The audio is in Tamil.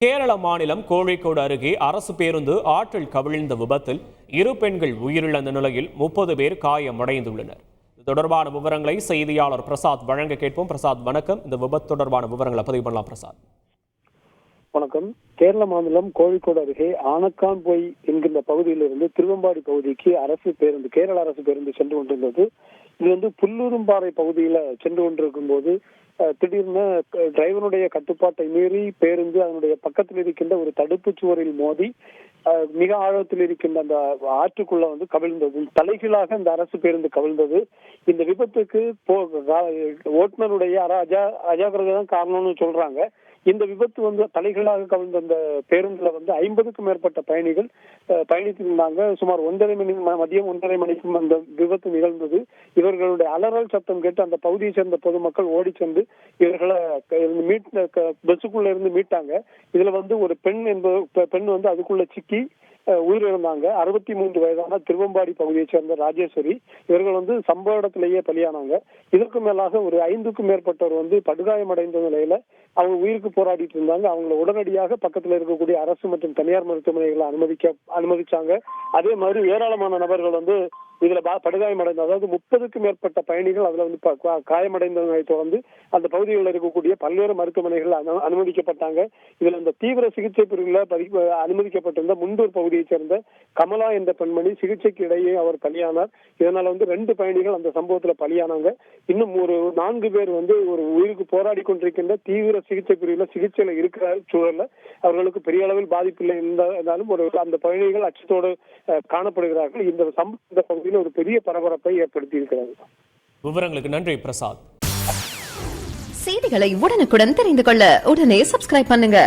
கேரள மாநிலம் கோழிக்கோடு அருகே அரசு பேருந்து ஆற்றில் கவிழ்ந்த விபத்தில் 2 பெண்கள் உயிரிழந்த நிலையில் 30 பேர் காயமடைந்துள்ளனர். இது தொடர்பான விவரங்களை செய்தியாளர் பிரசாத் வழங்க கேட்போம். பிரசாத், வணக்கம். இந்த விபத்து தொடர்பான விவரங்களை பதிவு பண்ணலாம். பிரசாத், வணக்கம். கேரள மாநிலம் கோழிக்கோடு அருகே ஆனக்கான்பொய் என்கின்ற பகுதியிலிருந்து திருவம்பாடி பகுதிக்கு கேரள அரசு பேருந்து சென்று கொண்டிருந்தது. இது புல்லூரும்பாறை பகுதியில சென்று கொண்டிருக்கும் போது திடீர்னு டிரைவருடைய கட்டுப்பாட்டை மீறி பேருந்து அதனுடைய பக்கத்தில் இருக்கின்ற ஒரு தடுப்பு சுவரில் மோதி மிக ஆழத்தில் இருக்கின்ற அந்த ஆற்றுக்குள்ள கவிழ்ந்தது. தலைகீழாக இந்த அரசு பேருந்து கவிழ்ந்தது. இந்த விபத்துக்கு ஓட்டுநருடைய அஜாக்கிரதை தான் காரணம்னு சொல்றாங்க. இந்த விபத்து தலைகீழாக கவிழ்ந்த அந்த பேருந்துல 50க்கும் மேற்பட்ட பயணிகள் பயணித்திருந்தாங்க. சுமார் மதியம் 1:30 மணிக்கும் அந்த விபத்து நிகழ்ந்தது. இவர்களுடைய அலறல் சத்தம் கேட்டு அந்த பகுதியை சேர்ந்த பொதுமக்கள் ஓடி சென்று இவர்களை பஸ்ஸுக்குள்ள இருந்து மீட்டாங்க. இதுல ஒரு பெண் அதுக்குள்ள சிக்கி உயிரிழந்தாங்க. 63 வயதான திருவம்பாடி பகுதியை சேர்ந்த ராஜேஸ்வரி. இவர்கள் சம்பவ இடத்திலேயே பலியானாங்க. இதற்கு மேலாக ஒரு 5க்கும் மேற்பட்டவர் படுகாயமடைந்த நிலையில அவங்க உயிருக்கு போராடிட்டு இருந்தாங்க. அவங்களை உடனடியாக பக்கத்துல இருக்கக்கூடிய அரசு மற்றும் தனியார் மருத்துவமனைகளை அனுமதிச்சாங்க. அதே மாதிரி ஏராளமான நபர்கள் இதுல படுகாயமடைந்த, அதாவது 30க்கும் மேற்பட்ட பயணிகள் அதுல காயமடைந்ததை தொடர்ந்து அந்த பகுதிகளில் இருக்கக்கூடிய பல்வேறு மருத்துவமனைகள் அனுமதிக்கப்பட்டாங்க. இதுல இந்த தீவிர சிகிச்சை பிரிவில் அனுமதிக்கப்பட்டிருந்த முண்டூர் பகுதியை சேர்ந்த கமலா என்ற பெண்மணி சிகிச்சைக்கு இடையே அவர் பலியானார். இதனால 2 பயணிகள் அந்த சம்பவத்துல பலியானாங்க. இன்னும் ஒரு 4 பேர் ஒரு உயிருக்கு போராடி கொண்டிருக்கின்ற தீவிர சிகிச்சை பிரிவுல சிகிச்சையில இருக்கிற சூழல்ல அவர்களுக்கு பெரிய அளவில் பாதிப்பு இல்லை இருந்தாலும் அந்த பயணிகள் அச்சத்தோடு காணப்படுகிறார்கள். இந்த பகுதியில் ஒரு பெரிய பரபரப்பை ஏற்படுத்தி இருக்கிறது. விவரங்களுக்கு நன்றி பிரசாத். செய்திகளை உடனுக்குடன் தெரிந்து கொள்ள உடனே சப்ஸ்கிரைப் பண்ணுங்க.